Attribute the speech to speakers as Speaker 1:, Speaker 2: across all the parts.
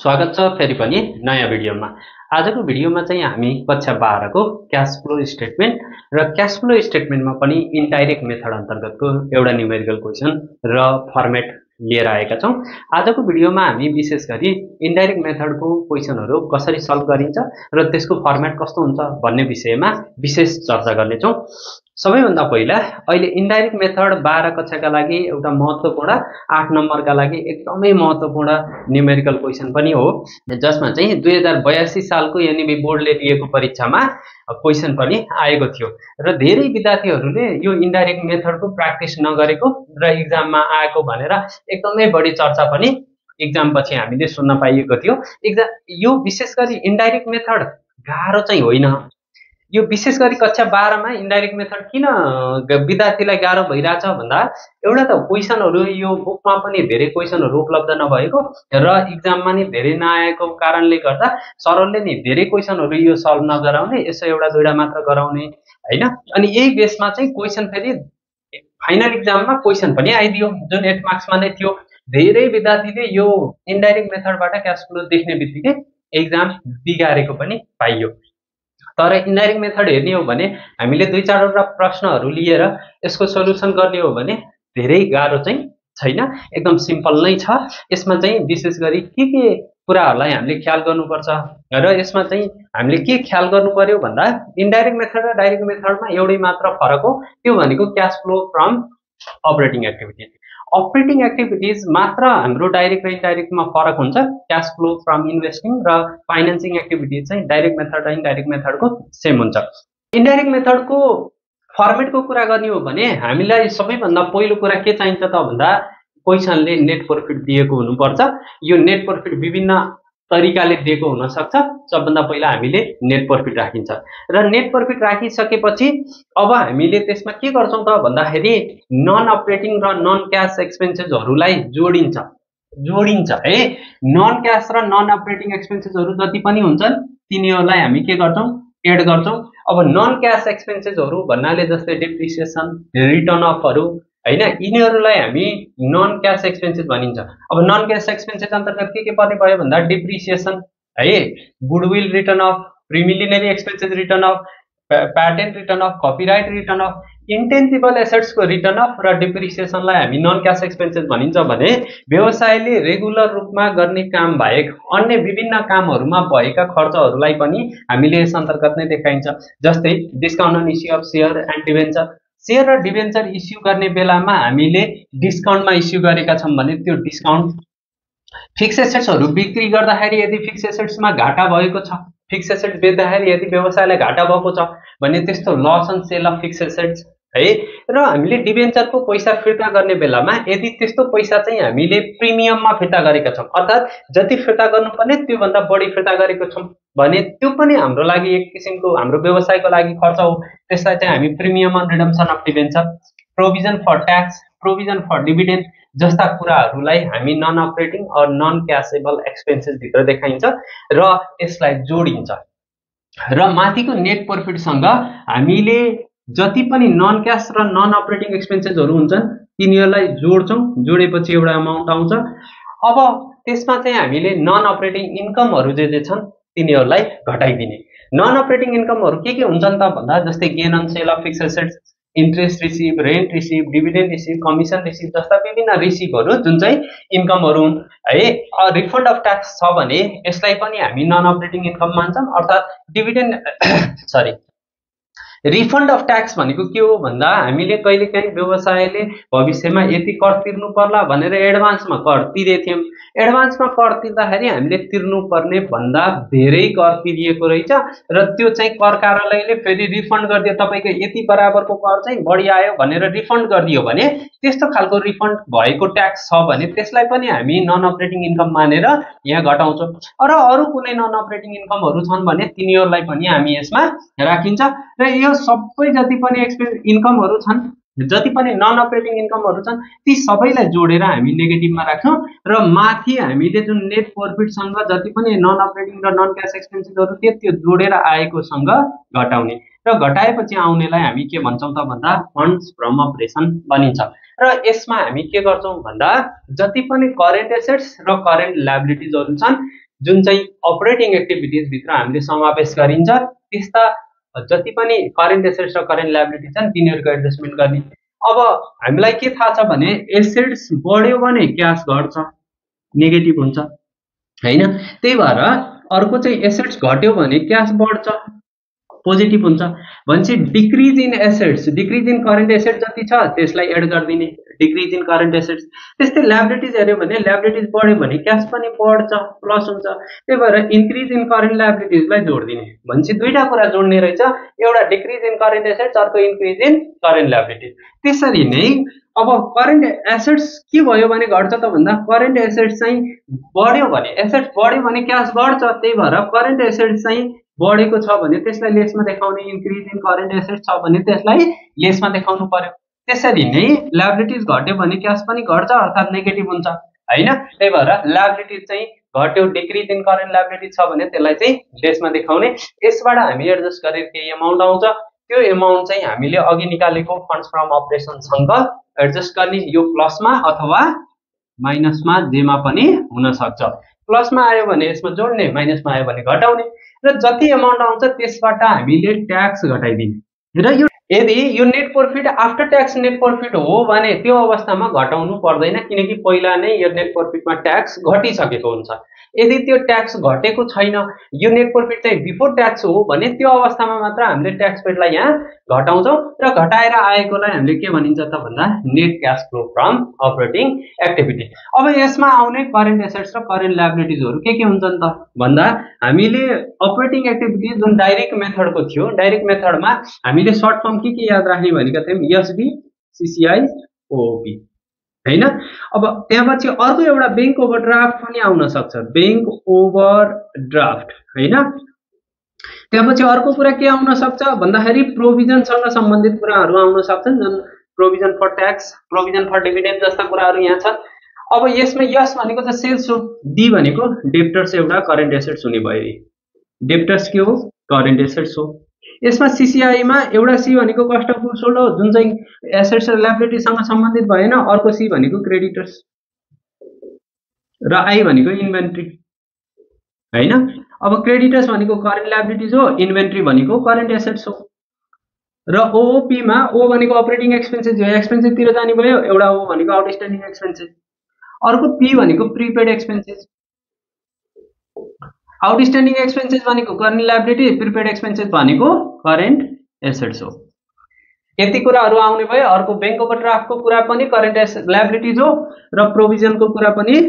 Speaker 1: स्वागत छ फेरि पनि नयाँ भिडियोमा। आजको भिडियोमा चाहिँ हामी कक्षा 12 को क्याश फ्लो स्टेटमेन्ट र क्याश फ्लो स्टेटमेन्टमा पनि इन्डाइरेक्ट मेथड अन्तर्गतको एउटा न्युमेरिकल क्वेसन र फर्मेट लिएर आएका छौं। आजको भिडियोमा हामी विशेष गरी इन्डाइरेक्ट मेथडको क्वेसनहरु कसरी सल्भ गरिन्छ र त्यसको फर्मेट कस्तो हुन्छ भन्ने विषयमा विशेष चर्चा गर्नेछौं। सबैभन्दा पहिला अहिले इन्डाइरेक्ट मेथड 12 कक्षाका लागि एउटा महत्त्वपूर्ण 8 नम्बरका लागि एकदमै महत्त्वपूर्ण न्युमेरिकल क्वेसन पनि हो, जसमा चाहिँ 2082 सालको एनईबी बोर्डले लिएको परीक्षामा क्वेसन पनि आएको थियो र धेरै विद्यार्थीहरूले यो इन्डाइरेक्ट मेथडको प्र्याक्टिस नगरेको र एक्जाममा आएको भनेर एकदमै बढी चर्चा पनि एक्जाम पछि हामीले सुन्न पाइएको थियो। यो विशेष गरी इन्डाइरेक्ट मेथड गाह्रो चाहिँ होइन। यो विशेष गरी कक्षा 12 मा इन्डाइरेक्ट मेथड किन विद्यार्थीलाई गाह्रो भइराछ भन्दा एउटा त क्वेसनहरु यो बुकमा पनि धेरै क्वेसनहरु उपलब्ध नभएको र एक्जाममा नि धेरै नआएको कारणले गर्दा सरले नि धेरै क्वेसनहरु यो सल्भ नगराउने, यसो एउटा दुईटा मात्र गराउने हैन। अनि यही बेसमा चाहिँ क्वेसन फेरि फाइनल एक्जाममा क्वेसन पनि आइदियो जुन 8 मार्क्समा नै थियो। धेरै विद्यार्थीले यो इन्डाइरेक्ट मेथडबाट क्याश फ्लो देख्ने बित्तिकै एक्जाम बिगारेको पनि पाइयो। तर इन्डाइरेक्ट मेथड हेर्ने हो भने हामीले दुई चारवटा प्रश्नहरु लिएर यसको सोलुसन गर्ने हो भने धेरै गाह्रो चाहिँ छैन, एकदम सिम्पल नै छ। यसमा चाहिँ विशेष गरी के कुराहरुलाई हामीले ख्याल गर्नुपर्छ र यसमा चाहिँ हामीले के ख्याल गर्नु पर्यो भन्दा इन्डाइरेक्ट मेथड र डाइरेक्ट मेथडमा एउटै मात्र फरक हो, त्यो भनेको cash flow from operating activity. Operating activities मात्र हाम्रो डाइरेक्ट र इन्डाइरेक्टमा फरक हुन्छ। क्याश फ्लो फ्रम इन्भेस्टिङ र फाइनान्सिङ एक्टिभिटीज चाहिँ डाइरेक्ट मेथड र इन्डाइरेक्ट मेथडको सेम हुन्छ। इन्डाइरेक्ट मेथडको फर्मेटको कुरा गर्ने हो भने हामीलाई सबैभन्दा पहिलो कुरा के चाहिन्छ त भन्दा क्वेसनले नेट प्रॉफिट दिएको हुनुपर्छ। यो नेट प्रॉफिट विभिन्न तरिकाले दिएको हुन सक्छ। सबभन्दा पहिला हामीले नेट प्रॉफिट राखिन्छ र नेट प्रॉफिट राखिसकेपछि अब हामीले त्यसमा के गर्छौं त भन्दाखेरि नन अपरेटिङ र नन क्याश एक्सपेन्सेसहरुलाई जोडिन्छ है। नन क्याश र नन अपरेटिङ एक्सपेन्सेसहरु जति पनि हुन्छन् तिनीहरुलाई हामी के गर्छौं, एड गर्छौं। अब नन क्याश एक्सपेन्सेसहरु भन्नाले जस्तै डेप्रिसिएसन, रिटर्न अफहरु हैन, यिनीहरुलाई हामी नन क्याश एक्सपेन्सेस भनिन्छ। अब नन क्याश एक्सपेन्सेस अन्तर्गत के पर्ने भयो भन्दा डेप्रिसिएसन है, goodwill return of, preliminary expenses return of, patent return of, copyright return of, intangible assets को रिटर्न अफ र डेप्रिसिएसनलाई हामी नन क्याश एक्सपेन्सेस भनिन्छ भने व्यवसायले रेगुलर रूपमा गर्ने काम बाहेक अन्य विभिन्न कामहरुमा भएका खर्चहरुलाई पनि हामीले यस अन्तर्गत नै देखाइन्छ। जस्तै discount on issue of share and debenture, share र डिबेन्चर इस्यु गर्ने बेलामा हामीले डिस्काउन्टमा इस्यु गरेका छौं भने त्यो डिस्काउन्ट, फिक्स एसेट्सहरु बिक्री गर्दाखेरि यदि फिक्स एसेट्समा घाटा भएको छ, फिक्स एसेट्स बेच्दाखेरि यदि व्यवसायलाई घाटा भएको छ भने त्यस्तो loss on sale of fix assets है। र हामीले डिबेन्चरको पैसा फिर्ता गर्ने बेलामा यदि त्यस्तो पैसा चाहिँ हामीले प्रिमियममा फिर्ता गरेका छौं, अर्थात जति फिर्ता गर्नुपर्ने त्यो भन्दा बढी फिर्ता गरेको छौं भने त्यो पनि हाम्रो लागि एक किसिमको हाम्रो व्यवसायको लागि खर्च हो। त्यसलाई चाहिँ हामी premium on redemption of debenture, provision for tax, provision for dividend जस्ता कुराहरुलाई हामी non operating or non cashable expenses भित्र देखाइन्छ र यसलाई जोडिन्छ। र माथिको नेट प्रॉफिट सँग हामीले जति पनि नन क्याश र नन अपरेटिङ एक्सपेन्सेसहरु हुन्छन् तिनीहरुलाई जोड्छौं। जोडेपछि एउटा अमाउन्ट आउँछ। अब त्यसमा चाहिँ हामीले नन अपरेटिङ इन्कमहरु जे छन् तिनीहरुलाई घटाइदिने। नन अपरेटिङ इन्कमहरु के हुन्छन् त भन्दा जस्तै gain on sale of fix assets, interest receive, rent receive, dividend receive, commission receive जस्ता विभिन्न रिसिभहरु जुन चाहिँ इन्कमहरु हुन् है। रिफन्ड अफ ट्याक्स छ भने यसलाई पनि हामी नन अपरेटिङ इन्कम मान्छौं, अर्थात डिभिडेन्ड रिफन्ड अफ ट्याक्स भनेको के हो भन्दा हामीले कहिलेकाहीँ व्यवसायले भविष्यमा यति कर तिर्नु पर्ला भनेर एडभान्समा कर तिरेथ्यौं। एडभान्समा कर तिर्दाखेरि हामीले तिर्नुपर्ने भन्दा धेरै कर तिरिएको रहेछ र त्यो चाहिँ कर कार्यालयले फेरि रिफन्ड गरिदियो, तपाईको यति बराबरको कर चाहिँ बढी आयो भनेर रिफन्ड गरिदियो भने त्यस्तो खालको रिफन्ड भएको ट्याक्स छ भने त्यसलाई पनि हामी नन अपरेटिङ इन्कम मानेर यहाँ घटाउँछौं। र अरु कुनै नन अपरेटिङ इन्कमहरु छन् भने तिनीहरुलाई पनि हामी यसमा राखिन्छ र यो सबै जति पनि इन्कमहरु छन्, जति पनि नन अपरेटिङ इन्कमहरु छन् ती सबैलाई जोडेर हामी नेगेटिभमा राख्छौं र माथि हामीले जुन नेट प्रॉफिट सँग जति पनि नन अपरेटिङ र नन क्याश एक्सपेन्सेसहरु त्यो जोडेर आएको सँग घटाउने र घटाएपछि आउनेलाई हामी के भन्छौं त भन्दा फन्ड्स फ्रम अपरेसन भनिन्छ। र यसमा हामी के गर्छौं भन्दा जति पनि करेन्ट एसेट्स र करेन्ट लायबिलिटिजहरु छन् जुन चाहिँ अपरेटिङ एक्टिभिटिज भित्र हामीले समावेश गरिन्छ त्यस्ता जति पनि करेन्ट एसेट्स र करेन्ट लायबिलिटी छन् तिनीहरूको एडजस्टमेन्ट गर्ने। अब हामीलाई के थाहा छ भने एसेट्स बढ्यो भने क्याश घट्छ, नेगेटिभ हुन्छ हैन। त्यही भएर अर्को चाहिँ एसेट्स घट्यो भने क्याश बढ्छ, पोजिटिभ हुन्छ। भनेपछि decrease in assets, decrease in current asset जति छ त्यसलाई एड गरिदिने, डिक्रिज इन करेन्ट एसेट्स। त्यस्तै लायबिलिटिज हेर्यो भने लायबिलिटिज बढ्यो भने क्याश पनि बढ्छ, प्लस हुन्छ। त्यही भएर इन्क्रिज इन करेन्ट लायबिलिटिजलाई जोड्दिने। भनेपछि दुईटा कुरा जोड्ने रहेछ, एउटा डिक्रिज इन करेन्ट एसेट्स, अर्को इन्क्रिज इन करेन्ट लायबिलिटिज। त्यसरी नै अब करेन्ट एसेट्स के भयो भने घट्छ त भन्दा करेन्ट एसेट्स चाहिँ बढ्यो भने, एसेट्स बढ्यो भने क्याश घट्छ। त्यही भएर करेन्ट एसेट्स चाहिँ बढेको छ भने त्यसलाई लेसमा देखाउने, इन्क्रिज इन करेन्ट एसेट्स छ भने त्यसलाई लेसमा देखाउनु पर्यो। त्यसरी नै लायबिलिटिज घट्यो भने क्याश पनि घट्छ, अर्थात् नेगेटिभ हुन्छ हैन। त्यही भएर लायबिलिटिज चाहिँ घट्यो, डिक्रिज इन करेन्ट लायबिलिटिज छ भने त्यसलाई चाहिँ लेसमा देखाउने। यसबाट हामी एडजस्ट गरेर केही अमाउन्ट आउँछ, त्यो अमाउन्ट चाहिँ हामीले अघि निकालेको फन्ड्स फ्रम अपरेसनसँग एडजस्ट गर्ने। यो प्लसमा अथवा माइनसमा जेमा पनि हुन सक्छ। प्लसमा आयो भने यसमा जोड्ने, माइनसमा आयो भने घटाउने। र जति अमाउन्ट आउँछ त्यसबाट हामीले ट्याक्स घटाइदिने। र यदि यो net profit after tax net profit हो भने त्यो अवस्थामा घटाउनु पर्दैन, किनकि पहिला नै यो नेट प्रॉफिटमा ट्याक्स घटिसकेको हुन्छ। यदि त्यो ट्याक्स घटेको छैन, यो नेट प्रॉफिट चाहिँ बिफोर ट्याक्स हो भने त्यो अवस्थामा मात्र हामीले ट्याक्स पेडलाई यहाँ घटाउँछौँ र घटाएर आएकोलाई हामीले के भनिन्छ त भन्दा net cash flow from operating activity. अब यसमा आउने करेन्ट एसेट्स र करेन्ट लायबिलिटिजहरु के हुन्छन् त भन्दा हामीले अपरेटिङ एक्टिभिटी जुन डाइरेक्ट मेथडको थियो, डाइरेक्ट मेथडमा हामीले सर्ट फर्म के याद राख्ने भनेका थियौं, एसडी सीसीआई ओपी हैन। अब त्यसपछि अर्को एउटा बैंक ओभरड्राफ्ट पनि आउन सक्छ, बैंक ओभरड्राफ्ट हैन। त्यसपछि अर्को कुरा के आउन सक्छ भन्दाखेरि प्रोभिजनसँग सम्बन्धित कुराहरु आउन सक्छन्, जुन provision for tax, provision for dividend जस्ता कुराहरु यहाँ छन्। अब यसमा यस भनेको त सेल्स हो, डी भनेको डेब्टर्स एउटा करेन्ट एसेट्स हुने भयो। डेब्टर्स के हो? करेन्ट एसेट्स हो। यसमा सीसीआई मा एउटा सी भनेको कस्ट अफ गुड्स सोल्ड हो, जुन चाहिँ एसेट्स र लायबिलिटीसँग सम्बन्धित भएन। अर्को सी भनेको क्रेडिटर्स र आई भनेको इन्भेन्ट्री हैन। अब क्रेडिटर्स भनेको करेन्ट लायबिलिटीज हो, इन्भेन्ट्री भनेको करेन्ट एसेट्स हो। र ओओपी मा ओ भनेको अपरेटिङ एक्सपेन्सेस हो, एक्सपेन्सेस तिर जाने भयो। एउटा ओ भनेको आउटस्ट्यान्डिङ एक्सपेन्सेस, अर्को पी भनेको प्रिपेड एक्सपेन्सेस। आउटस्ट्यान्डिङ एक्सपेन्सेस भनेको करेन्ट लायबिलिटी, प्रिपेड एक्सपेन्सेस भनेको करेन्ट एसेट्स हो। यति कुराहरु आउने भयो। अर्को बैंक ओभरड्राफ्टको कुरा पनि करेन्ट लायबिलिटीज हो र प्रोभिजनको कुरा पनि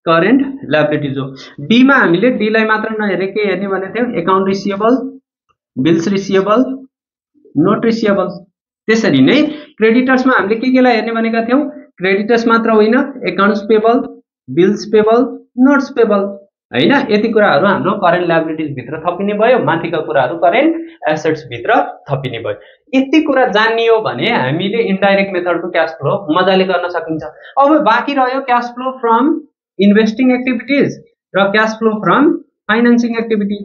Speaker 1: करेन्ट लायबिलिटीज हो। डी मा हामीले डी लाई मात्र नहेरे के हेर्ने भने थियौ, account receivable, bills receivable, note receivable. त्यसरी नै क्रेडिटर्स मा हामीले के लाई हेर्ने भनेका थियौ, क्रेडिटर्स मात्र होइन, accounts payable, bills payable, notes payable हैन। यति कुराहरु हाम्रो करेन्ट लायबिलिटीज भित्र थपिने भयो, माथिका कुराहरु करेन्ट एसेट्स भित्र थपिने भयो। यति कुरा जान्नियो भने हामीले इन्डाइरेक्ट मेथडको क्याश फ्लो मजाले गर्न सकिन्छ। अब बाँकी रह्यो cash flow from investing activities र cash flow from financing activities.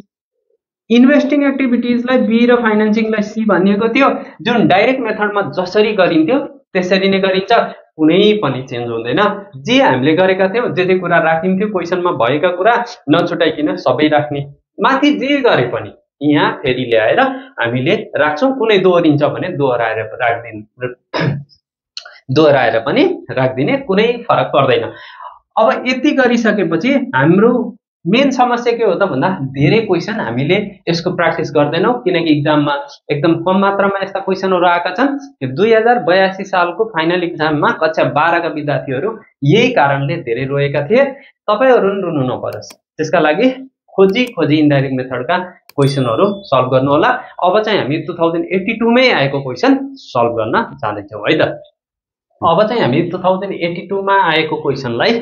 Speaker 1: Investing एक्टिभिटीजलाई बी र फाइनान्सिङलाई सी भनिएको थियो। जुन डाइरेक्ट मेथडमा जसरी गरिन्थ्यो त्यसरी नै गरिन्छ, कुनै पनि चेन्ज हुँदैन। जे हामीले गरेका थियौं, जे कुरा राखिन्थ्यो क्वेशनमा भएका कुरा नछुटाइकिन सबै राख्ने। माथि जे गरे पनि यहाँ फेरि ल्याएर हामीले राख्छौं। कुनै दोहोरिन्छ भने दोहोराएर पनि राख्दिने, कुनै फरक पर्दैन। अब यति गरिसकेपछि हाम्रो मेन समस्या के हो त भन्दा धेरै क्वेशन हामीले यसको प्र्याक्टिस गर्दैनौं, किनकि एक्जाममा एकदम कम मात्रामा यस्ता क्वेशनहरु आएका छन्। 2082 सालको फाइनल एक्जाममा कक्षा 12 का विद्यार्थीहरु यही कारणले धेरै रोएका थिए। तपाईहरु रुनु नपरोस्, त्यसका लागि खोजी इन्डाइरेक्ट मेथडका क्वेशनहरु सल्भ गर्नु होला। अब चाहिँ हामी 2082 मै आएको क्वेशन सल्भ गर्न जाँदैछौं है त। अब चाहिँ हामी 2082 मा आएको क्वेशनलाई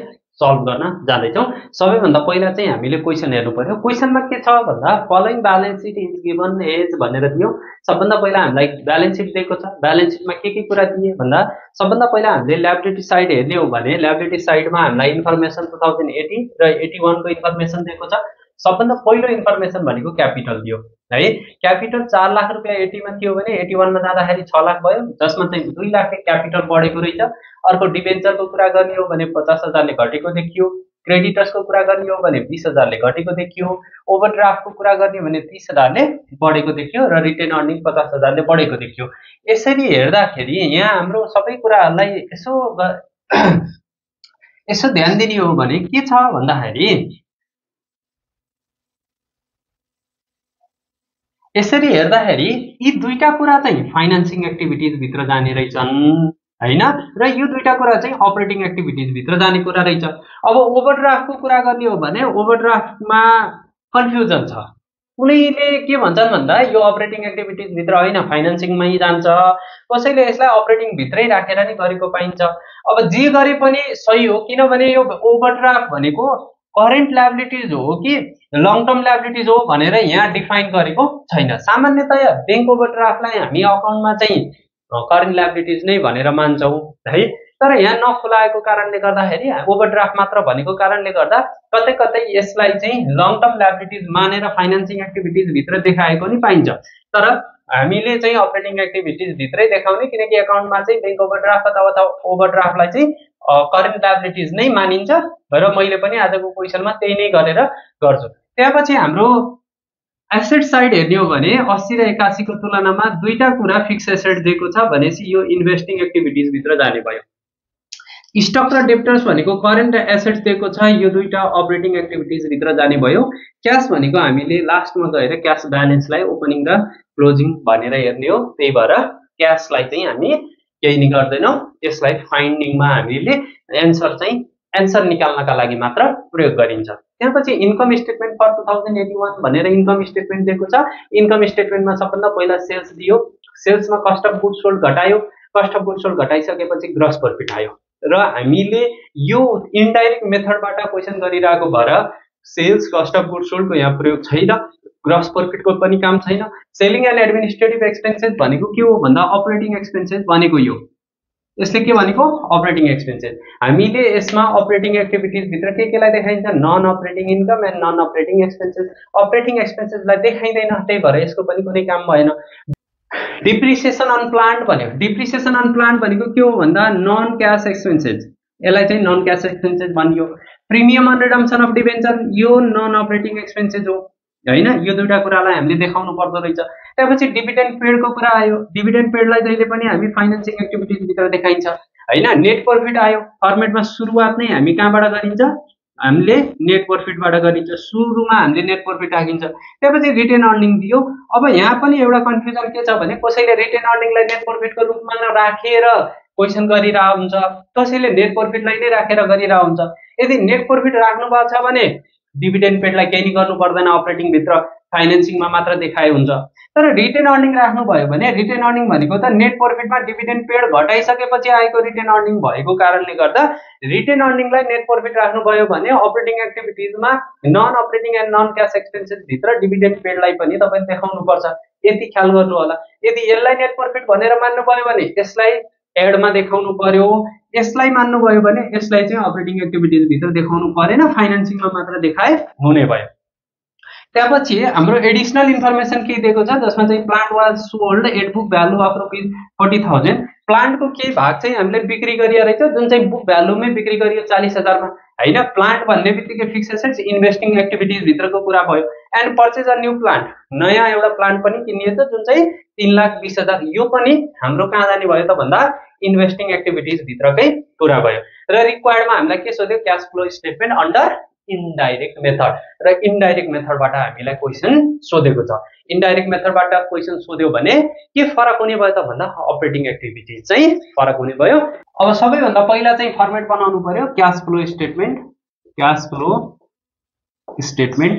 Speaker 1: सल्भ गर्न जाँदैछौं। सबैभन्दा पहिला चाहिँ हामीले क्वेशन हेर्नु पर्यो। क्वेशनमा के छ भन्दा following balance sheet is given as भनेर दियो। सबभन्दा पहिला हामीलाई ब्यालेन्स शीट दिएको छ। ब्यालेन्स शीटमा के कुरा दिए भन्दा सबभन्दा पहिला हामीले लायबिलिटी साइड हेर्ने हो भने लायबिलिटी साइडमा हामीलाई इन्फर्मेसन 2080 र 81 को इन्फर्मेसन दिएको छ। सबभन्दा पहिलो इन्फर्मेसन भनेको क्यापिटल दियो है। क्यापिटल 4 लाख रुपैयाँ 80 मा थियो भने 81 मा जाँदाखेरि 6 लाख भयो, जसमा चाहिँ 2 लाखले क्यापिटल बढेको रहेछ। अर्को डिबेन्चरको कुरा गर्ने हो भने 50,000 ले घटेको देखियो। क्रेडिटर्सको कुरा गर्ने हो भने 20,000 ले घटेको देखियो, ओभरड्राफ्टको कुरा गर्ने हो भने 30,000 ले बढेको देखियो र रिटेन अर्निङ 50,000 ले बढेको देखियो। यसरी हेर्दाखेरि यहाँ हाम्रो सबै कुराहरूलाई यसो ध्यान दिने हो भने के छ भन्दाखेरि यसरी हेर्दाखेरि यी दुईटा कुरा चाहिँ फाइनान्सिङ एक्टिभिटिज भित्र जाने रहेछन् हैन, र यो दुईटा कुरा चाहिँ अपरेटिङ एक्टिभिटिज भित्र जाने कुरा रहेछ। अब ओभरड्राफ्टको कुरा गर्ने हो भने ओभरड्राफ्टमा कन्फ्युजन छ। उनीले के भन्छन् भन्दा यो अपरेटिङ एक्टिभिटिज भित्र होइन फाइनान्सिङमै जान्छ, कसैले यसलाई अपरेटिङ भित्रै राखेर नि गरेको पाइन्छ। अब जे गरे पनि सही हो, किनभने यो ओभरड्राफ्ट भनेको करेन्ट ल्याबिलिटिज हो कि लङ टर्म ल्याबिलिटिज हो भनेर यहाँ डिफाइन गरेको छैन। सामान्यतया बैंक ओभरड्राफ्टलाई हामी अकाउन्टमा चाहिँ करेन्ट ल्याबिलिटिज नै भनेर मान्छौँ है, तर यहाँ नखुलाएको कारणले गर्दाखेरि ओभरड्राफ्ट मात्र भनेको कारणले गर्दा कतै कतै यसलाई चाहिँ लङ टर्म ल्याबिलिटिज मानेर फाइनान्सिङ एक्टिभिटिज भित्र देखाएको नि पाइन्छ। तर हामीले चाहिँ अपरेटिङ एक्टिभिटिज भित्रै देखाउने, किनकि अकाउन्टमा चाहिँ बैंक ओभरड्राफ्ट अथवा ओभरड्राफ्टलाई चाहिँ करेन्ट ल्याबिलिटिज नै मानिन्छ र मैले पनि आजको क्वेसनमा त्यही नै गरेर गर्छु। त्यसपछि हाम्रो एसेट साइड हेर्ने हो भने 80 र 81 को तुलनामा दुईटा कुरा फिक्स एसेट दिएको छ भनेपछि यो इन्भेस्टिङ एक्टिभिटिज भित्र जाने भयो। स्टक र डेप्टर्स भनेको करेन्ट एसेट्स दिएको छ, यो दुईटा अपरेटिङ एक्टिभिटिज भित्र जाने भयो। क्याश भनेको हामीले लास्टमा गएर क्याश ब्यालेन्सलाई ओपनिङ र क्लोजिङ भनेर हेर्ने हो, त्यही भएर क्याशलाई चाहिँ हामी केही नि गर्दैनौँ, यसलाई फाइन्डिङमा हामीले एन्सर निकाल्नका लागि मात्र प्रयोग गरिन्छ। त्यसपछि इन्कम स्टेटमेन्ट फर 2081 भनेर इन्कम स्टेटमेन्ट दिएको छ। इन्कम स्टेटमेन्टमा सबभन्दा पहिला सेल्स दियो, सेल्समा कस्ट अफ गुड्स सोल्ड घटायो, कस्ट अफ गुड्स सोल्ड घटाइसकेपछि ग्रस प्रॉफिट आयो र हामीले यो इन्डाइरेक्ट मेथडबाट क्वेसन गरिरहेको भएर सेल्स कस्ट अफ गुड्स सोल्डको यहाँ प्रयोग छैन, ग्रस प्रॉफिटको पनि काम छैन। सेलिङ एन्ड एडमिनिस्ट्रेटिभ एक्सपेन्सेस भनेको के हो भन्दा अपरेटिङ एक्सपेन्सेस भनेको यो, यसले के भनेको अपरेटिङ एक्सपेन्सेस। हामीले यसमा अपरेटिङ एक्टिभिटिज भित्र केलाई देखाइन्छ, non operating income and non operating expenses. Operating एक्सपेन्सेसलाई देखाइदैन, त्यही भएर यसको पनि कुनै काम भएन। डिप्रिसिएसन अन प्लान्ट भन्यो, डिप्रिसिएसन अन प्लान्ट भनेको के हो भन्दा नन क्याश एक्सपेन्सेस, यसलाई चाहिँ नन क्याश एक्सपेन्सेस भनियो। Premium on redemption of debenture यो नन अपरेटिङ एक्सपेन्सेस हो हैन, यो दुईटा कुरालाई हामीले देखाउनु पर्दो रहेछ। त्यसपछि डिभिडेन्ड पेडको कुरा आयो, डिभिडेन्ड पेडलाई जहिले पनि हामी फाइनान्सिङ एक्टिभिटिज भित्र देखाइन्छ हैन। नेट प्रॉफिट आयो, फर्मेटमा सुरुवात नै हामी कहाँबाट गरिन्छ, हामीले नेट प्रॉफिटबाट गरिन्छ, सुरुमा हामीले नेट प्रॉफिट राखिन्छ। त्यसपछि रिटेन अर्निङ दियो। अब यहाँ पनि एउटा कन्फ्युजन के छ भने कसैले रिटेन अर्निङलाई नेट प्रॉफिटको रूपमा राखेर क्वेसन गरिरह हुन्छ, कसैले नेट प्रॉफिटलाई नै राखेर गरिरह हुन्छ। यदि नेट प्रॉफिट राख्नु भएको छ भने डिभिडेन्ड पेडलाई केही नि गर्नु पर्दैन, अपरेटिङ भित्र फाइनान्सिङमा मात्र देखाए हुन्छ। तर रिटेन अर्निङ राख्नु भयो भने रिटेन अर्निङ भनेको त नेट प्रॉफिटमा डिभिडेन्ड पेड घटाइसकेपछि आएको रिटेन अर्निङ भएको कारणले गर्दा रिटेन अर्निङलाई नेट प्रॉफिट राख्नु भयो भने अपरेटिङ एक्टिभिटिजमा non operating and non cash expenses भित्र डिभिडेन्ड पेडलाई पनि तपाईले देखाउनु पर्छ, यति ख्याल गर्नु होला। यदि यसलाई नेट प्रॉफिट भनेर मान्नु भयो भने यसलाई एडमा देखाउनु पर्यो, यसलाई मान्नु भयो भने यसलाई चाहिँ अपरेटिङ एक्टिभिटिज भित्र देखाउनु परेन, फाइनान्सिङमा मात्र देखाए हुने भयो। त्यसपछि हाम्रो एडिसनल इन्फर्मेसन के दिएको छ जसमा चाहिँ plant was sold at book value of ₹40,000। प्लान्टको केही भाग चाहिँ हामीले बिक्री गरिया रहेछ जुन चाहिँ बुक भ्यालुमै बिक्री गरियो 40,000 मा हैन। प्लान्ट भन्ने बित्तिकै फिक्स एसेट्स इन्भेस्टिङ एक्टिभिटिज भित्रको कुरा भयो। And purchase a new plant, नयाँ एउटा प्लान्ट पनि किनिएछ जुन चाहिँ 3,20,000, यो पनि हाम्रो कहाँ जाने भयो त भन्दा इन्भेस्टिङ एक्टिभिटिज भित्रकै कुरा भयो। र रिक्वायर्डमा हामीलाई के सोध्यो, cash flow statement under indirect method, र इनडाइरेक्ट मेथडबाट हामीलाई क्वेसन सोधेको छ। इनडाइरेक्ट मेथडबाट क्वेसन सोध्यो भने के फरक हुने भयो त भन्दा अपरेटिङ एक्टिभिटिज चाहिँ फरक हुने भयो। अब सबैभन्दा पहिला चाहिँ फर्मेट बनाउनु पर्यो cash flow statement. Cash flow statement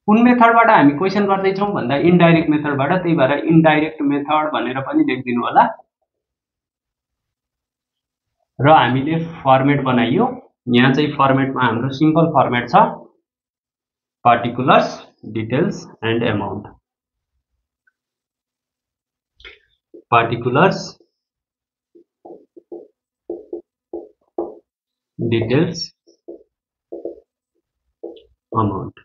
Speaker 1: कुन मेथडबाट हामी क्वेसन गर्दैछौँ भन्दा इनडाइरेक्ट मेथडबाट, त्यही भएर इनडाइरेक्ट मेथड भनेर पनि लेखिदिनु होला। र हामीले फर्मेट बनाइयो, यहाँ चाहिँ फर्मेटमा हाम्रो सिम्पल फर्मेट छ particulars, details and amount. Particulars, details, amount.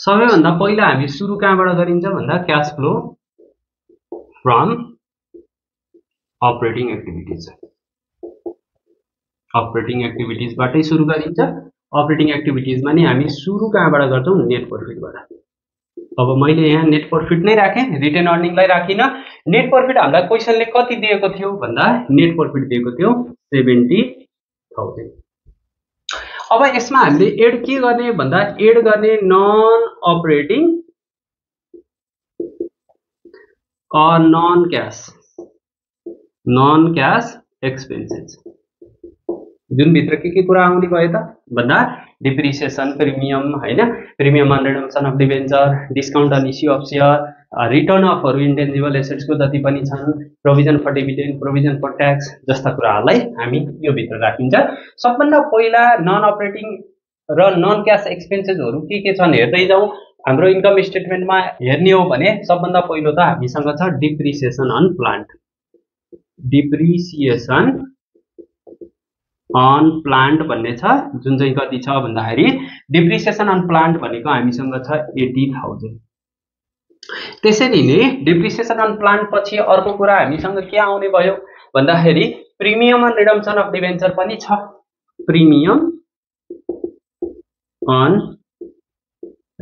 Speaker 1: सबैभन्दा पहिला हामी सुरु कहाँबाट गरिन्छ भन्दा cash flow from operating activities. Operating एक्टिभिटिजबाटै सुरु गरिन्छ। अपरेटिङ एक्टिभिटिजमा नि हामी सुरु कहाँबाट गर्छौँ? नेट प्रफिटबाट। अब मैले यहाँ नेट प्रफिट नै राखेँ, रिटेन अर्निङलाई राखिनँ। नेट प्रफिट हामीलाई क्वेसनले कति दिएको थियो भन्दा नेट प्रफिट दिएको थियो 70,000। अब यसमा हामीले एड के गर्ने भन्दा एड गर्ने non operating non cash expenses, जुन भित्र के कुरा आउने भयो त भन्दा डिप्रिसिएसन, प्रिमियम हैन, premium on redemption of debenture, discount on issue of share, written अफहरु इन्टेन्जिबल एसेट्सको जति पनि छन्, provision for dividend, provision for tax जस्ता कुराहरूलाई हामी यो भित्र राखिन्छ। सबभन्दा पहिला नन अपरेटिङ र नन क्याश एक्सपेन्सेसहरु के छन् हेर्दै जाउँ। हाम्रो इन्कम स्टेटमेन्टमा हेर्ने हो भने सबभन्दा पहिलो त हामीसँग छ depreciation on plant. Depreciation on plant भन्ने छ, जुन चाहिँ कति छ भन्दाखेरि डिप्रिसिएसन अन प्लान्ट भनेको हामीसँग छ 80,000। त्यसैले नै डिप्रिसिएसन अन प्लान्ट पछि अर्को कुरा हामीसँग के आउने भयो भन्दाखेरि premium on redemption of debenture पनि छ। Premium on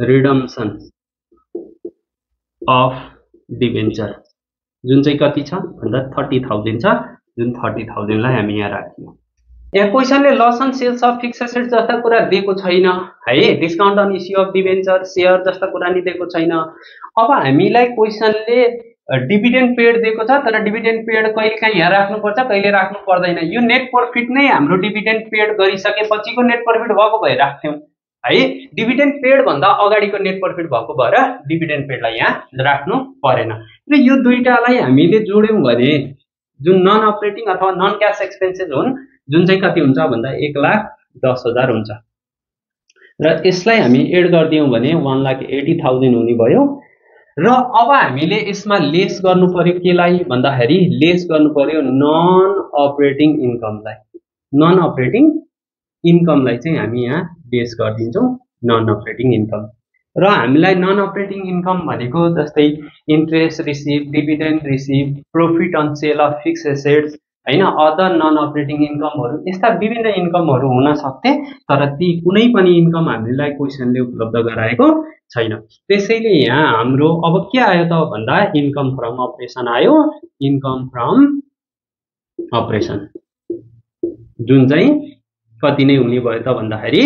Speaker 1: redemption of debenture जुन चाहिँ कति छ भन्दा 30,000 छ, जुन 30,000 लाई हामी यहाँ राख्यौं। यहाँ क्वेसनले loss on sales of fixed assets जस्ता कुरा दिएको छैन है, discount on issue of debenture, share जस्ता कुरा नि दिएको छैन। अब हामीलाई क्वेसनले डिभिडेन्ड पेड दिएको छ, तर डिभिडेन्ड पेड कहिले काहीँ यहाँ राख्नुपर्छ, कहिले राख्नु पर्दैन। यो नेट प्रफिट नै हाम्रो डिभिडेन्ड पेड गरिसकेपछिको नेट प्रफिट भएको भए राख्थ्यौं है। डिभिडेन्ड पेड भन्दा अगाडिको नेट प्रफिट भएको भएर डिभिडेन्ड पेडलाई यहाँ राख्नु परेन। र यो दुईटालाई हामीले जोड्यौं भने जुन नन अपरेटिङ अथवा नन क्याश एक्सपेन्सेस हुन्, जुन चाहिँ कति हुन्छ भन्दा 1,10,000 हुन्छ। र यसलाई हामी एड गरिदियौं भने 1,80,000 हुने भयो। र अब हामीले यसमा लेस गर्नु पर्यो केलाई भन्दाखेरि लेस गर्नु पर्यो नन अपरेटिङ इन्कमलाई। नन अपरेटिङ इन्कमलाई चाहिँ हामी यहाँ लेस गरिदिन्छौँ, नन अपरेटिङ इन्कम। र हामीलाई नन अपरेटिङ इन्कम भनेको जस्तै interest receive, dividend receive, profit on sale of fixed assets हैन, अदर नन अपरेटिङ इन्कमहरु, यस्ता विभिन्न इन्कमहरु हुन सक्थे, तर ती कुनै पनि इन्कम हामीलाई क्वेसनले उपलब्ध गराएको छैन। त्यसैले यहाँ हाम्रो अब के आयो त भन्दा इन्कम फ्रम अपरेसन आयो। इन्कम फ्रम अपरेसन जुन चाहिँ कति नै हुने भयो त भन्दाखेरि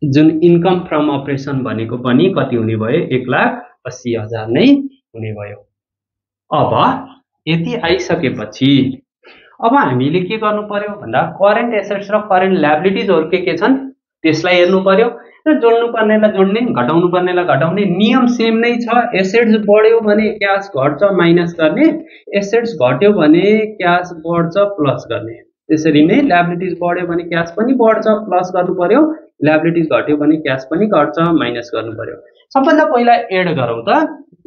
Speaker 1: जुन इन्कम फ्रम अपरेसन भनेको पनि कति हुने भयो 1,80,000 नै हुने भयो। अब यति आइसकेपछि अब हामीले के गर्नु पर्यो भन्दा करेन्ट एसेट्स र करेन्ट लायबिलिटीजहरु के छन् त्यसलाई हेर्नु पर्यो र जोड्नु पर्नेलाई जोड्ने, घटाउनु पर्नेलाई घटाउने। नियम सेम नै छ। एसेट्स बढ्यो भने क्याश घट्छ माइनस गर्ने, एसेट्स घट्यो भने क्याश बढ्छ प्लस गर्ने। त्यसरी नै लायबिलिटीज बढ्यो भने क्याश पनि बढ्छ प्लस गर्नु पर्यो, लायबिलिटीज घट्यो भने क्याश पनि घट्छ माइनस गर्नु पर्यो। सबभन्दा पहिला एड गरौँ त।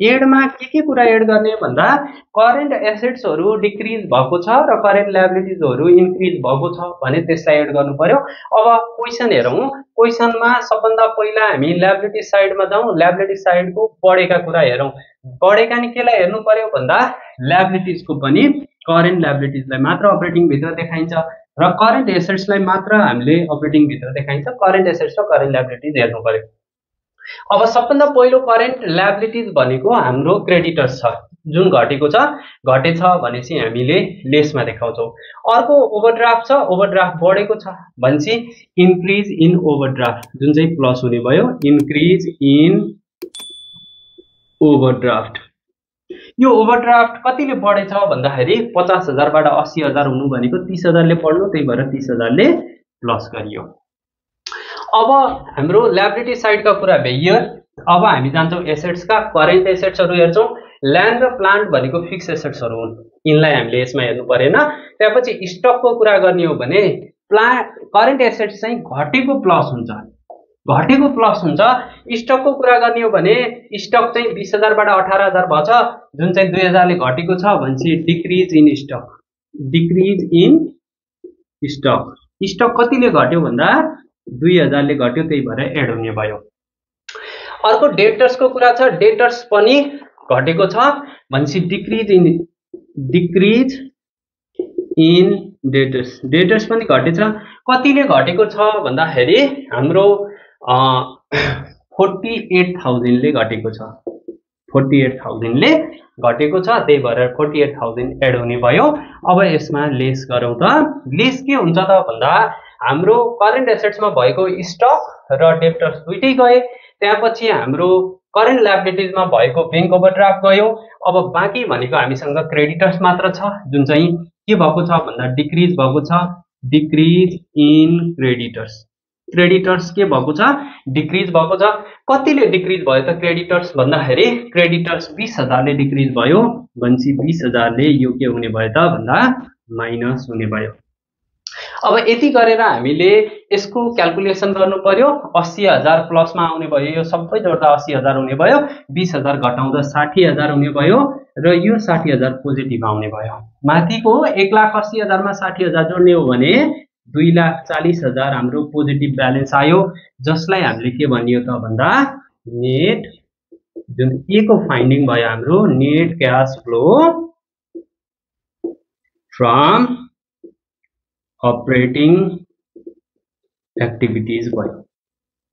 Speaker 1: एडमा के कुरा एड गर्ने भन्दा करेन्ट एसेट्सहरु डिक्रिज भएको छ र करेन्ट लायबिलिटीजहरु इन्क्रिज भएको छ भने त्यसलाई एड गर्नु पर्यो। अब क्वेशन हेरौँ। क्वेशनमा सबभन्दा पहिला हामी लायबिलिटी साइडमा जाउँ। लायबिलिटी साइडको बढेका कुरा हेरौँ। बढेका नि केलाई हेर्नु पर्यो भन्दा लायबिलिटीजको पनि करेन्ट लायबिलिटीजलाई मात्र अपरेटिङ भित्र देखाइन्छ र करेन्ट एसेट्सलाई मात्र हामीले अपरेटिङ भित्र देखाइन्छ। करेन्ट एसेट्स र करेन्ट लायबिलिटीज हेर्नु पर्यो। अब सबभन्दा पहिलो करेन्ट लायबिलिटीज भनेको हाम्रो क्रेडिटर्स छ, जुन घटेको छ, घटेछ भनेपछि हामीले लेसमा देखाउँछौं। अर्को ओभरड्राफ्ट छ, ओभरड्राफ्ट बढेको छ भनेपछि इन्क्रिज इन ओभरड्राफ्ट जुन चाहिँ प्लस हुने भयो। Increase in overdraft. यो ओभरड्राफ्ट कतिले बढेछ भन्दाखेरि 50,000 बाट 80,000 हुनु भनेको 30,000 ले बढ्नु, त्यही भएर 30,000 ले प्लस गरियो। अब हाम्रो लायबिलिटी साइडका कुरा भइयो। अब हामी जान्छौं एसेट्स का। करेन्ट एसेट्सहरु हेर्छौं। ल्यान्ड र प्लान्ट भनेको फिक्स एसेट्सहरु हुन्, यिनलाई हामीले यसमा हेर्नु परेन। त्यसपछि स्टकको कुरा गर्ने हो भने करेन्ट एसेट्स चाहिँ घटेको प्लस हुन्छ, घटेको प्लस हुन्छ। स्टकको कुरा गर्ने हो भने स्टक चाहिँ 20,000 बाट 18,000 भछ, जुन चाहिँ 2,000 ले घटेको छ भनेपछि decrease in stock. Decrease in stock. Stock कतिले घट्यो भन्दा 2,000 ले घट्यो, त्यही भएर एड हुने भयो। अर्को डेटर्सको कुरा छ। डेटर्स पनि घटेको छ भनेपछि डिक्रिज इन डेटर्स पनि घटेछ। कतिले घटेको छ भन्दाखेरि हाम्रो 48,000 ले घटेको छ। 48,000 ले घटेको छ, त्यही भएर 48,000 एड हुने भयो। अब यसमा लेस गरौँ त। लेस के हुन्छ त भन्दा हाम्रो करेन्ट एसेट्समा भएको स्टक र डेप्टर्स दुइटै गए। त्यसपछि हाम्रो करेन्ट लायबिलिटिजमा भएको बैंक ओभरड्राफ्ट गयो। अब बाँकी भनेको हामीसँग क्रेडिटर्स मात्र छ, जुन चाहिँ के भएको छ भन्दा डिक्रिज भएको छ। Decrease in creditors. क्रेडिटर्स के भएको छ? डिक्रिज भएको छ। कतिले डिक्रिज भयो त क्रेडिटर्स भन्दाखेरि क्रेडिटर्स 20,000 ले डिक्रिज भयो। भनेपछि 20,000 ले यो के हुने भयो त भन्दा माइनस हुने भयो। अब यति गरेर हामीले यसको क्याल्कुलेसन गर्नु पर्यो। 80,000 प्लसमा आउने भयो, यो सबै जोड्दा 80,000 हुने भयो। 20,000 घटाउँदा 60,000 हुने भयो र यो 60,000 पोजिटिभ आउने भयो। माथिको 1,80,000 मा 60,000 जोड्ने हो भने 2,40,000 हाम्रो पोजिटिभ ब्यालेन्स आयो, जसलाई हामीले के भनियो त भन्दा नेट, जुन ए को फाइन्डिङ भयो हाम्रो net cash flow from operating activities भयो।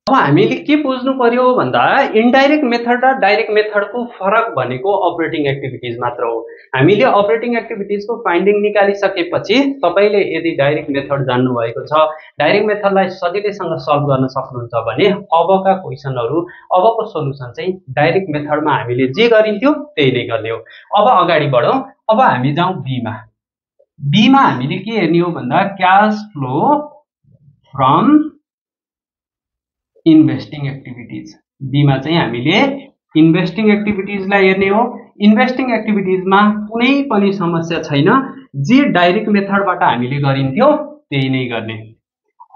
Speaker 1: अब हामीले के बुझ्नु पर्यो भन्दा इन्डाइरेक्ट मेथड र डाइरेक्ट मेथडको फरक भनेको अपरेटिङ एक्टिभिटीज मात्र हो। हामीले अपरेटिङ एक्टिभिटीजको फाइन्डिङ निकालिसकेपछि तपाईले यदि डाइरेक्ट मेथड जान्नु भएको छ, डाइरेक्ट मेथडलाई सजिलैसँग सल्भ गर्न सक्नुहुन्छ भने अबका क्वेशनहरु, अबको सोलुसन चाहिँ डाइरेक्ट मेथडमा हामीले जे गरिन्थ्यो त्यही नै गर्ने हो। अब अगाडि बढौं। अब हामी जाउँ बी मा। बी मा हामीले के हेर्ने हो भन्दा cash flow from investing activities. B मा चाहिँ हामीले इन्भेस्टिङ एक्टिभिटीजलाई हेर्ने हो। इन्भेस्टिङ एक्टिभिटीजमा कुनै पनि समस्या छैन, जे डाइरेक्ट मेथडबाट हामीले गरिन्थ्यो त्यही नै गर्ने।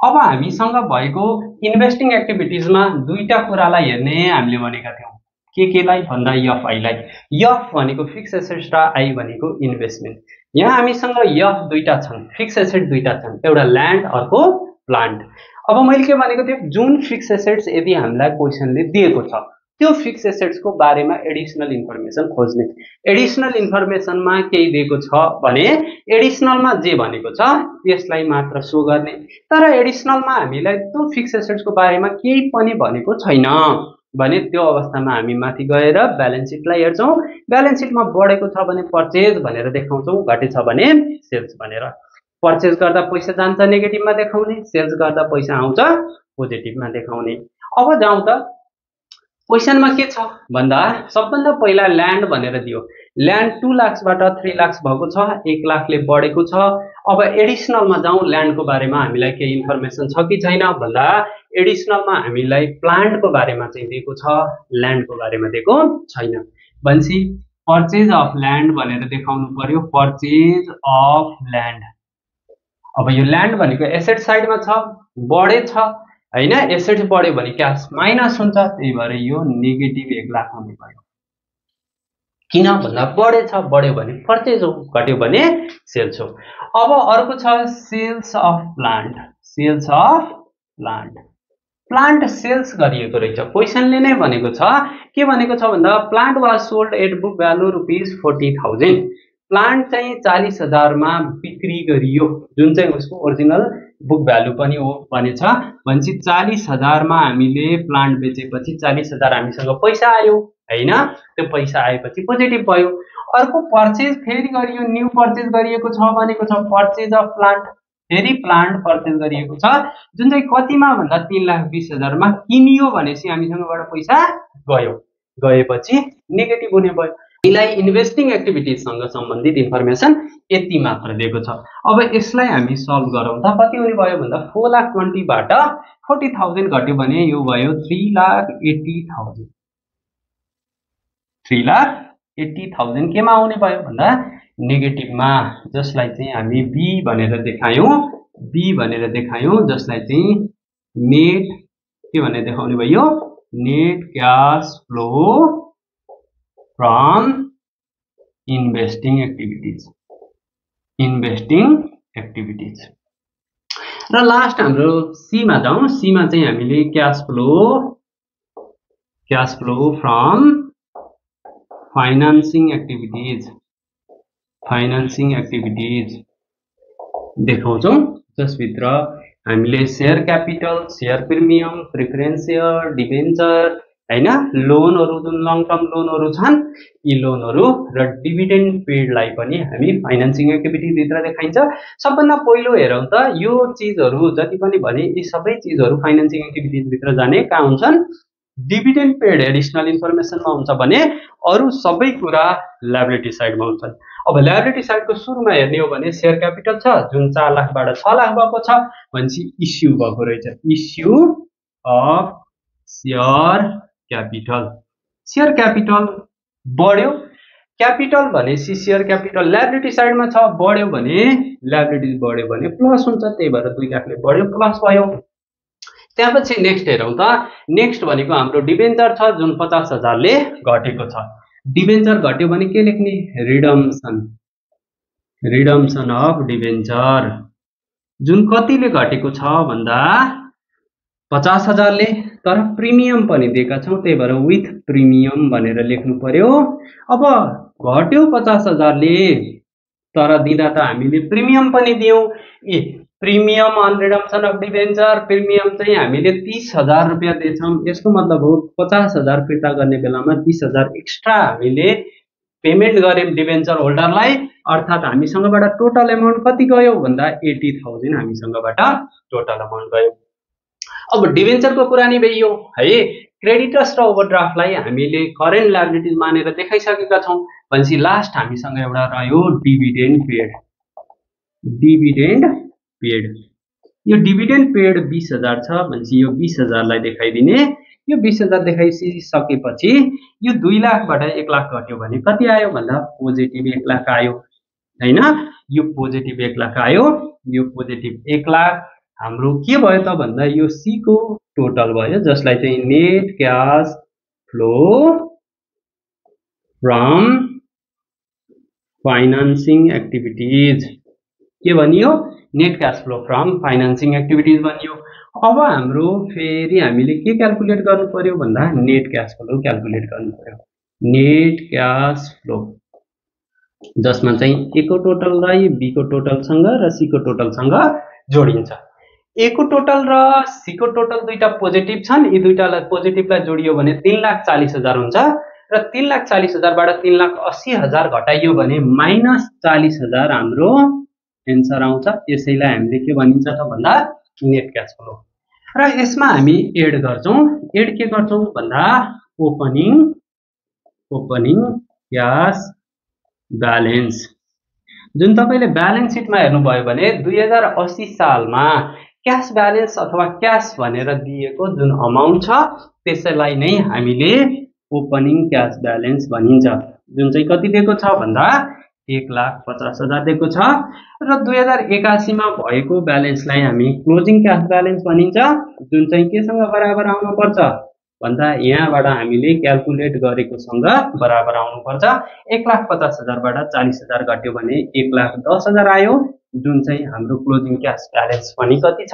Speaker 1: अब हामीसँग भएको इन्भेस्टिङ एक्टिभिटीजमा दुईटा कुरालाई हेर्ने हामीले भनेका थियौं। केलाई भन्दा एफआई लाई। एफ भनेको फिक्स एसेट्स र आई भनेको इन्भेस्टमेन्ट। यहाँ हामीसँग एफ दुईटा छन्, फिक्स एसेट दुईटा छन्, एउटा ल्यान्ड अर्को प्लान्ट। अब मैले के भनेको थिएँ, जुन फिक्स एसेट्स यदि हामीलाई क्वेशनले दिएको छ त्यो फिक्स एसेट्सको बारेमा एडिसनल इन्फर्मेसन खोज्ने। एडिसनल इन्फर्मेसनमा केही दिएको छ भने एडिसनलमा जे भनेको छ त्यसलाई मात्र सो गर्ने। तर एडिसनलमा हामीलाई त्यो फिक्स एसेट्सको बारेमा केही पनि भनेको छैन भने त्यो अवस्थामा हामी माथि गएर ब्यालेन्स सिटलाई हेर्छौं। ब्यालेन्स सिटमा बढेको छ भने पर्चेज भनेर देखाउँछौं, घटेछ भने सेल्स भनेर। पर्चेज गर्दा पैसा जान्छ नेगेटिभमा देखाउने, सेल्स गर्दा पैसा आउँछ पोजिटिभमा देखाउने। अब जाउँ त क्वेशनमा के छ भन्दा सबभन्दा पहिला ल्यान्ड भनेर दियो। ल्यान्ड 2 लाखबाट 3 लाख भएको छ, 1 लाखले बढेको छ। अब एडिसनलमा जाउँ, ल्यान्डको बारेमा हामीलाई केही इन्फर्मेसन छ कि छैन भन्दा एडिसनलमा हामीलाई प्लान्टको बारेमा चाहिँ दिएको छ, ल्यान्डको बारेमा दिएको छैन। भनेपछि पर्चेज अफ ल्यान्ड भनेर देखाउनु पर्यो, पर्चेज अफ ल्यान्ड। अब यो ल्यान्ड भनेको एसेट साइडमा छ, बढेछ हैन, एसेट्स बढ्यो भने क्याश माइनस हुन्छ, त्यही भएर यो नेगेटिभ 1 लाख हुने भयो। किन भन्दा बढेछ, बढ्यो भने पर्चेज हो, घट्यो भने सेल्स हो। अब अर्को छ sales of plant. Sales of plant, plant sales गरिएको रहेछ। क्वेशनले नै भनेको छ, के भनेको छ भन्दा plant was sold at book value ₹40,000। Plant चाहिँ 40,000 मा बिक्री गरियो, जुन चाहिँ उसको ओरिजिनल बुक भ्यालु पनि हो भनेछ। भनेपछि 40,000 मा हामीले प्लान्ट बेचेपछि 40,000 हामीसँग पैसा आयो हैन, त्यो पैसा आएपछि पोजिटिभ भयो। अर्को पर्चेज फेरि गरियो, न्यू पर्चेज गरिएको छ भनेको छ, पर्चेज अफ प्लान्ट, फेरि प्लान्ट पर्चेज गरिएको छ, जुन चाहिँ कतिमा भन्दा 3,20,000 मा किनियो भनेपछि हामीसँगबाट पैसा गयो, गएपछि नेगेटिभ हुने भयो। यसलाई इन्भेस्टिङ एक्टिभिटीजसँग सम्बन्धित इन्फर्मेसन यति मात्र दिएको छ। अब यसलाई हामी सल्भ गरौँ त। कति हुने भयो भन्दा 4,20,000 बाट 40,000 घट्यो भने यो भयो 3,80,000। 3,80,000 केमा आउने भयो भन्दा नेगेटिभमा, जसलाई चाहिँ हामी बी भनेर देखायौं, बी भनेर देखायौं, जसलाई चाहिँ नेट के भनेर देखाउने भयो, net cash flow from investing activities. Investing activities र लास्ट हाम्रो सी मा जाउँ। सी मा चाहिँ हामीले cash flow from financing activities. Financing activities देखाउँछौँ, जसभित्र हामीले share capital, share premium, preference share, debenture हैन, लोनहरू जुन लङ टर्म लोनहरू छन् यी लोनहरू र डिभिडेन्ड पेडलाई पनि हामी फाइनान्सिङ एक्टिभिटीभित्र देखाइन्छ। सबभन्दा पहिलो हेरौँ त यो चिजहरू जति पनि भने यी सबै चिजहरू फाइनान्सिङ एक्टिभिटीभित्र जाने कहाँ हुन्छन्? डिभिडेन्ड पेड एडिसनल इन्फर्मेसनमा हुन्छ भने अरू सबै कुरा लायबिलिटी साइडमा हुन्छन्। अब लायबिलिटी साइडको सुरुमा हेर्ने हो भने सेयर क्यापिटल छ जुन 4 लाखबाट 6 लाख भएको छ भनेपछि इस्यु भएको रहेछ, issue of share capital. Share capital बढ्यो, क्यापिटल भनेपछि सेयर क्यापिटल लायबिलिटी साइडमा छ, बढ्यो भने लायबिलिटी बढ्यो भने प्लस हुन्छ, त्यही भएर 2 लाखले बढ्यो प्लस भयो। त्यसपछि नेक्स्ट हेरौँ त, नेक्स्ट भनेको हाम्रो डिबेन्चर छ जुन 50,000 ले घटेको छ। डिबेन्चर घट्यो भने के लेख्ने? रिडम्सन, रिडम्सन अफ डिबेन्चर जुन कतिले घटेको छ भन्दा 50,000 ले, तर प्रिमियम पनि दिएका छौँ त्यही भएर विथ प्रिमियम भनेर लेख्नु पर्यो। अब घट्यो 50,000 ले तर दिँदा त हामीले प्रिमियम पनि दियौँ, premium on redemption of debenture, premium चाहिँ हामीले 30,000 रुपियाँ दिएछौँ। यसको मतलब हो 50,000 फिर्ता गर्ने बेलामा 30,000 एक्स्ट्रा हामीले पेमेन्ट गर्यौँ डिबेन्चर होल्डरलाई, अर्थात् हामीसँगबाट टोटल एमाउन्ट कति गयो भन्दा 80,000 हामीसँगबाट टोटल एमाउन्ट गयो। अब डिबेन्चरको कुरा नि भइयो है, क्रेडिटर्स र ओभरड्राफ्टलाई हामीले करेन्ट लायबिलिटिज मानेर देखाइसकेका छौँ भनेपछि लास्ट हामीसँग एउटा रह्यो डिभिडेन्ड पेड। डिभिडेन्ड पेड, यो डिभिडेन्ड पेड 20,000 छ भनेपछि यो 20,000 लाई देखाइदिने। यो 20,000 देखाइसकेपछि यो 2 लाखबाट 1 लाख घट्यो भने कति आयो भन्दा पोजिटिभ 1 लाख आयो हैन। यो पोजिटिभ 1 लाख आयो, यो पोजिटिभ 1 लाख हाम्रो के भयो त भन्दा यो सी को टोटल भयो, जसलाई चाहिँ net cash flow from financing activities के भनियो? Net cash flow from financing activities भनियो। अब हाम्रो फेरि हामीले के क्याल्कुलेट गर्नु पर्यो भन्दा नेट क्याश फ्लो क्याल्कुलेट गर्नु पर्यो। नेट क्याश फ्लो जसमा चाहिँ ए को टोटललाई बी को टोटलसँग र सी को टोटलसँग जोडिन्छ। ए को टोटल र सी को टोटल दुईटा पोजिटिभ छन्, यी दुईटालाई पोजिटिभलाई जोडियो भने 3,40,000 हुन्छ र 3,40,000 बाट 3,80,000 घटाइयो भने -40,000 हाम्रो एन्सर आउँछ। यसैलाई हामीले के भनिन्छ त भन्दा नेट क्याश फ्लो। र यसमा हामी एड गर्छौँ, एड के गर्छौँ भन्दा ओपनिङ क्याश ब्यालेन्स। जुन तपाईले ब्यालेन्स सिटमा हेर्नुभयो भने 2080 सालमा क्याश ब्यालेन्स अथवा क्याश भनेर दिएको जुन अमाउन्ट छ त्यसैलाई नै हामीले ओपनिङ क्याश ब्यालेन्स भनिन्छ, जुन चाहिँ कति दिएको छ भन्दा 1,50,000 दिएको छ। र 2081 मा भएको ब्यालेन्सलाई हामी क्लोजिङ क्याश ब्यालेन्स भनिन्छ, जुन चाहिँ केसँग बराबर आउनुपर्छ भन्दा यहाँबाट हामीले क्याल्कुलेट गरेकोसँग बराबर आउनुपर्छ। 1,50,000 बाट 40,000 घट्यो भने 1,10,000 आयो, जुन चाहिँ हाम्रो क्लोजिङ क्याश ब्यालेन्स पनि कति छ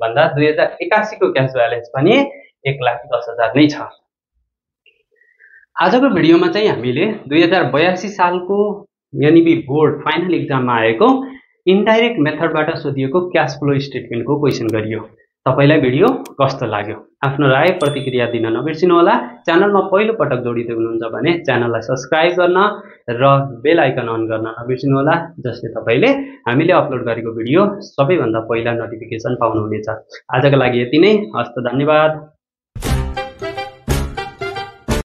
Speaker 1: भन्दा 2081 को क्याश ब्यालेन्स पनि 1,10,000 नै छ। आजको भिडियोमा चाहिँ हामीले 2082 सालको यानी बोर्ड फाइनल एक्जाममा आएको इन्डाइरेक्ट मेथडबाट सोधिएको क्याश फ्लो स्टेटमेन्टको क्वेसन गरियो। तपाईलाई भिडियो कस्तो लाग्यो? आफ्नो राय प्रतिक्रिया दिन नबिर्सिनु होला। च्यानलमा पहिलो पटक जोडिदै हुनुहुन्छ भने च्यानललाई सब्स्क्राइब गर्न र बेल आइकन अन गर्न नबिर्सिनु होला, जसले तपाईले हामीले अपलोड गरेको भिडियो सबैभन्दा पहिला नोटिफिकेसन पाउनुहुनेछ। आजको लागि यति नै, हस्त धन्यवाद।